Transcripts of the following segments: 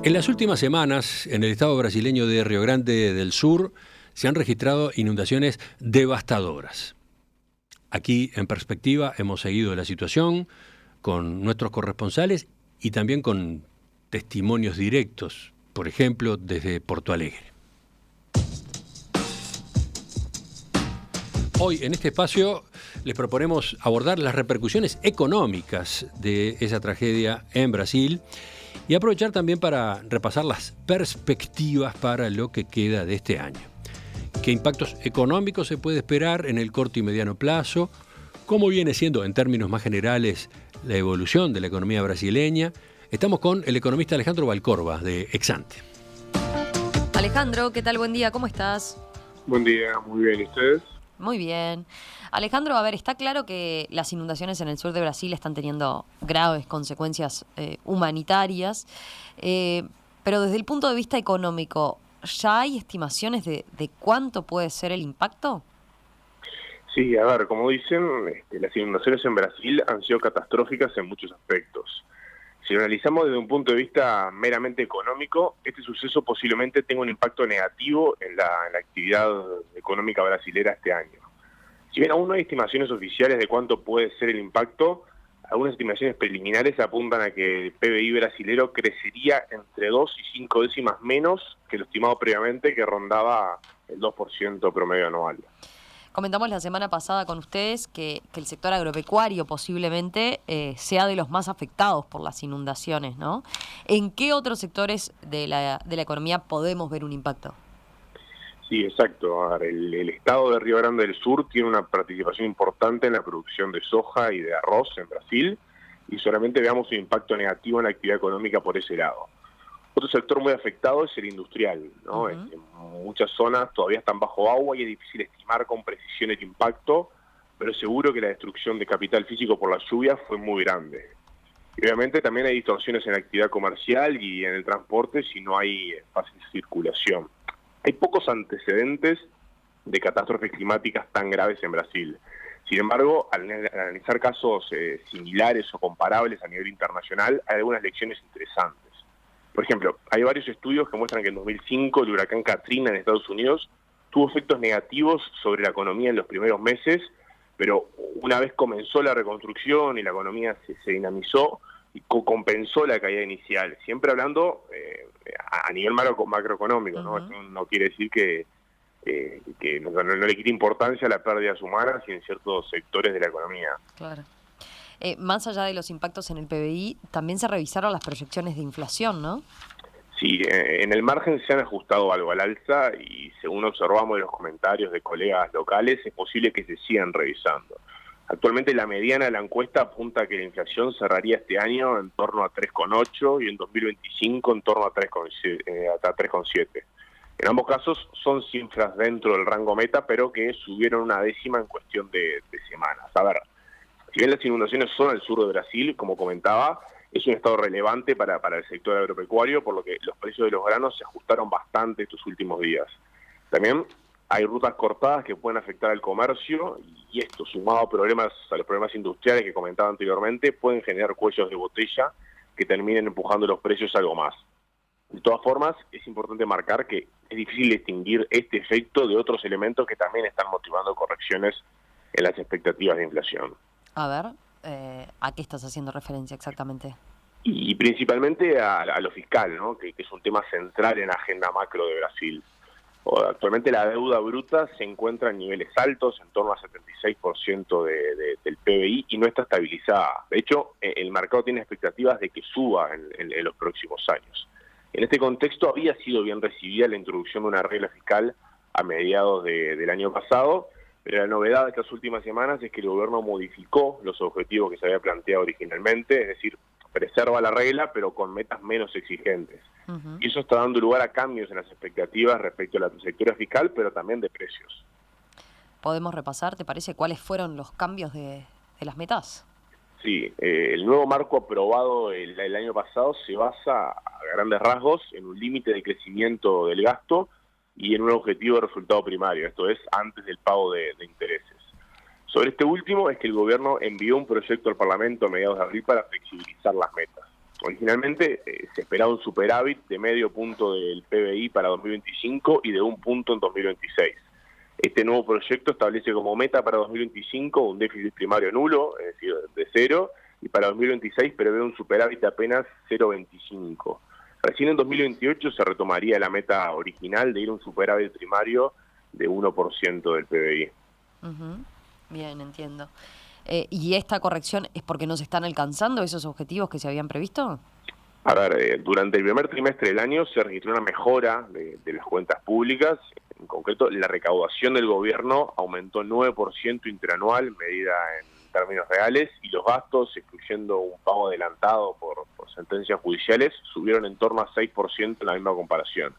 En las últimas semanas, en el estado brasileño de Río Grande del Sur, se han registrado inundaciones devastadoras. Aquí, en perspectiva, hemos seguido la situación con nuestros corresponsales y también con testimonios directos, por ejemplo, desde Porto Alegre. Hoy, en este espacio, les proponemos abordar las repercusiones económicas de esa tragedia en Brasil y aprovechar también para repasar las perspectivas para lo que queda de este año. ¿Qué impactos económicos se puede esperar en el corto y mediano plazo? ¿Cómo viene siendo, en términos más generales, la evolución de la economía brasileña? Estamos con el economista Alejandro Valcorba, de Exante. Alejandro, ¿qué tal? Buen día, ¿cómo estás? Buen día, muy bien, ¿y ustedes? Muy bien. Alejandro, a ver, está claro que las inundaciones en el sur de Brasil están teniendo graves consecuencias humanitarias, pero desde el punto de vista económico, ¿ya hay estimaciones de cuánto puede ser el impacto? Sí, a ver, como dicen, las inundaciones en Brasil han sido catastróficas en muchos aspectos. Si lo analizamos desde un punto de vista meramente económico, este suceso posiblemente tenga un impacto negativo en la actividad económica brasilera este año. Si bien aún no hay estimaciones oficiales de cuánto puede ser el impacto, algunas estimaciones preliminares apuntan a que el PBI brasilero crecería entre 2 y 5 décimas menos que lo estimado previamente, que rondaba el 2% promedio anual. Comentamos la semana pasada con ustedes que el sector agropecuario posiblemente sea de los más afectados por las inundaciones, ¿no? ¿En qué otros sectores de la economía podemos ver un impacto? Sí, exacto. A ver, el estado de Río Grande del Sur tiene una participación importante en la producción de soja y de arroz en Brasil, y solamente veamos un impacto negativo en la actividad económica por ese lado. Otro sector muy afectado es el industrial, ¿no? Uh-huh. En muchas zonas todavía están bajo agua y es difícil estimar con precisión el impacto, pero seguro que la destrucción de capital físico por la lluvia fue muy grande. Y obviamente también hay distorsiones en la actividad comercial y en el transporte si no hay fácil circulación. Hay pocos antecedentes de catástrofes climáticas tan graves en Brasil. Sin embargo, al analizar casos similares o comparables a nivel internacional, hay algunas lecciones interesantes. Por ejemplo, hay varios estudios que muestran que en 2005 el huracán Katrina en Estados Unidos tuvo efectos negativos sobre la economía en los primeros meses, pero una vez comenzó la reconstrucción y la economía se dinamizó, y compensó la caída inicial. Siempre hablando a nivel macroeconómico, ¿no? Uh-huh. Esto no quiere decir que no le quite importancia a las pérdidas humanas y en ciertos sectores de la economía. Claro. Más allá de los impactos en el PBI, también se revisaron las proyecciones de inflación, ¿no? Sí, en el margen se han ajustado algo al alza y según observamos de los comentarios de colegas locales, es posible que se sigan revisando. Actualmente la mediana de la encuesta apunta a que la inflación cerraría este año en torno a 3,8 y en 2025 en torno a 3,7. En ambos casos son cifras dentro del rango meta, pero que subieron una décima en cuestión de semanas. A ver, si bien las inundaciones son al sur de Brasil, como comentaba, es un estado relevante para el sector agropecuario, por lo que los precios de los granos se ajustaron bastante estos últimos días. También hay rutas cortadas que pueden afectar al comercio, y esto, sumado a los problemas industriales que comentaba anteriormente, pueden generar cuellos de botella que terminen empujando los precios algo más. De todas formas, es importante marcar que es difícil distinguir este efecto de otros elementos que también están motivando correcciones en las expectativas de inflación. A ver, ¿a qué estás haciendo referencia exactamente? Y principalmente a lo fiscal, ¿no? Que es un tema central en la agenda macro de Brasil. Actualmente la deuda bruta se encuentra en niveles altos, en torno al 76% del PBI, y no está estabilizada. De hecho, el mercado tiene expectativas de que suba en los próximos años. En este contexto había sido bien recibida la introducción de una regla fiscal a mediados del año pasado, pero la novedad de estas últimas semanas es que el gobierno modificó los objetivos que se había planteado originalmente, es decir, preserva la regla pero con metas menos exigentes. Uh-huh. Y eso está dando lugar a cambios en las expectativas respecto a la trayectoria fiscal, pero también de precios. ¿Podemos repasar, te parece, cuáles fueron los cambios de las metas? Sí, el nuevo marco aprobado el año pasado se basa a grandes rasgos en un límite de crecimiento del gasto y en un objetivo de resultado primario, esto es, antes del pago de intereses. Sobre este último es que el gobierno envió un proyecto al Parlamento a mediados de abril para flexibilizar las metas. Originalmente se esperaba un superávit de medio punto del PBI para 2025 y de 1 punto en 2026. Este nuevo proyecto establece como meta para 2025 un déficit primario nulo, es decir, de 0, y para 2026 prevé un superávit de apenas 0,25. Recién en 2028 se retomaría la meta original de ir a un superávit primario de 1% del PBI. Bien, entiendo. ¿Y esta corrección es porque no se están alcanzando esos objetivos que se habían previsto? A ver, durante el primer trimestre del año se registró una mejora de las cuentas públicas. En concreto, la recaudación del gobierno aumentó 9% interanual, medida en términos reales, y los gastos, excluyendo un pago adelantado por sentencias judiciales, subieron en torno a 6% en la misma comparación.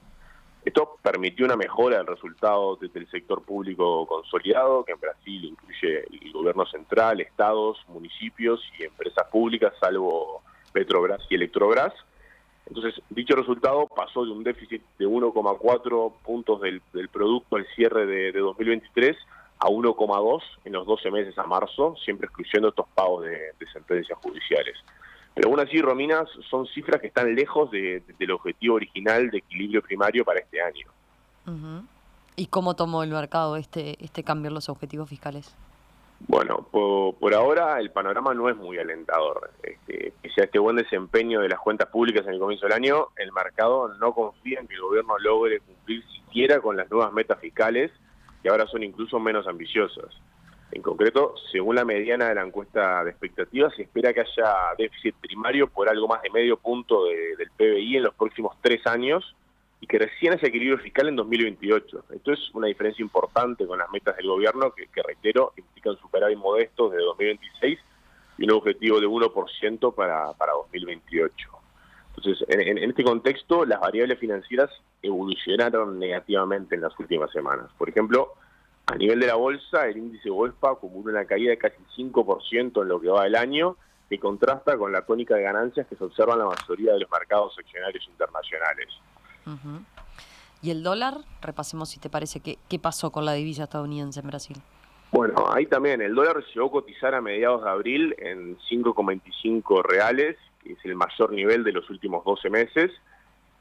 Esto permitió una mejora del resultado del sector público consolidado, que en Brasil incluye el gobierno central, estados, municipios y empresas públicas, salvo Petrobras y Electrobras. Entonces, dicho resultado pasó de un déficit de 1,4 puntos del producto al cierre de 2023 a 1,2 en los 12 meses a marzo, siempre excluyendo estos pagos de sentencias judiciales. Pero aún así, Romina, son cifras que están lejos del objetivo original de equilibrio primario para este año. ¿Y cómo tomó el mercado este cambio en los objetivos fiscales? Bueno, por ahora el panorama no es muy alentador. Pese a este buen desempeño de las cuentas públicas en el comienzo del año, el mercado no confía en que el gobierno logre cumplir siquiera con las nuevas metas fiscales, que ahora son incluso menos ambiciosas. En concreto, según la mediana de la encuesta de expectativas, se espera que haya déficit primario por algo más de medio punto del PBI en los próximos 3 años y que recién haya equilibrio fiscal en 2028. Esto es una diferencia importante con las metas del gobierno que reitero, implican superávit modestos de 2026 y un objetivo de 1% para 2028. Entonces, en este contexto, las variables financieras evolucionaron negativamente en las últimas semanas. Por ejemplo, a nivel de la bolsa, el índice Bovespa acumula una caída de casi 5% en lo que va del año, que contrasta con la tónica de ganancias que se observa en la mayoría de los mercados accionarios internacionales. ¿Y el dólar? Repasemos, si te parece, ¿qué pasó con la divisa estadounidense en Brasil? Bueno, ahí también el dólar llegó a cotizar a mediados de abril en 5,25 reales, que es el mayor nivel de los últimos 12 meses,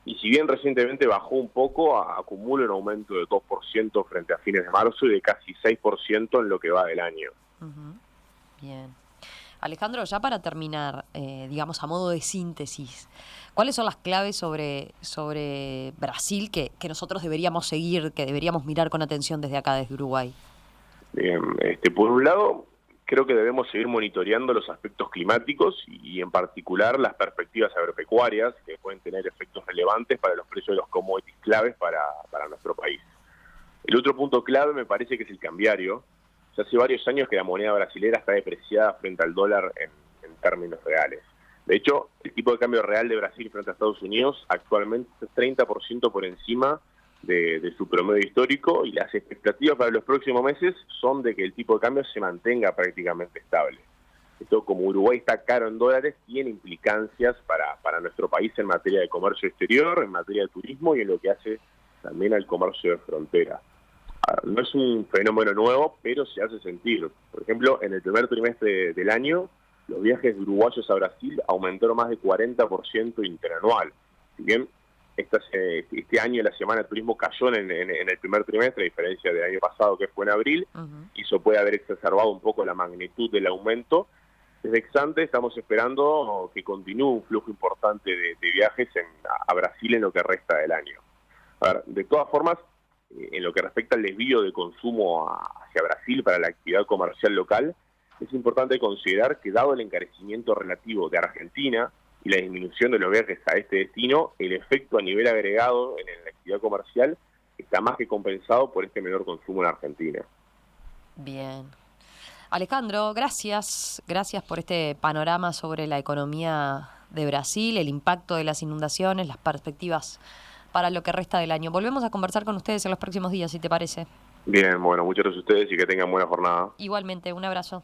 y si bien recientemente bajó un poco, acumula un aumento de 2% frente a fines de marzo y de casi 6% en lo que va del año. Bien. Alejandro, ya para terminar, digamos a modo de síntesis, ¿cuáles son las claves sobre Brasil que nosotros deberíamos seguir, que deberíamos mirar con atención desde acá, desde Uruguay? Bien, por un lado, creo que debemos seguir monitoreando los aspectos climáticos y en particular las perspectivas agropecuarias que pueden tener efectos relevantes para los precios de los commodities claves para nuestro país. El otro punto clave me parece que es el cambiario. Ya hace varios años que la moneda brasilera está depreciada frente al dólar en términos reales. De hecho, el tipo de cambio real de Brasil frente a Estados Unidos actualmente es 30% por encima de su promedio histórico y las expectativas para los próximos meses son de que el tipo de cambio se mantenga prácticamente estable. Esto, como Uruguay está caro en dólares, tiene implicancias para nuestro país en materia de comercio exterior, en materia de turismo y en lo que hace también al comercio de frontera. No es un fenómeno nuevo, pero se hace sentir. Por ejemplo, en el primer trimestre del año, los viajes de uruguayos a Brasil aumentaron más de 40% interanual. Si bien este año la Semana de Turismo cayó en el primer trimestre, a diferencia del año pasado que fue en abril, y eso puede haber exacerbado un poco la magnitud del aumento. Desde ex-ante estamos esperando que continúe un flujo importante de viajes a Brasil en lo que resta del año. A ver, de todas formas, en lo que respecta al desvío de consumo hacia Brasil para la actividad comercial local, es importante considerar que dado el encarecimiento relativo de Argentina y la disminución de los viajes a este destino, el efecto a nivel agregado en la actividad comercial está más que compensado por este menor consumo en Argentina. Bien. Alejandro, gracias. Gracias por este panorama sobre la economía de Brasil, el impacto de las inundaciones, las perspectivas para lo que resta del año. Volvemos a conversar con ustedes en los próximos días, si te parece. Bien, bueno, muchas gracias a ustedes y que tengan buena jornada. Igualmente, un abrazo.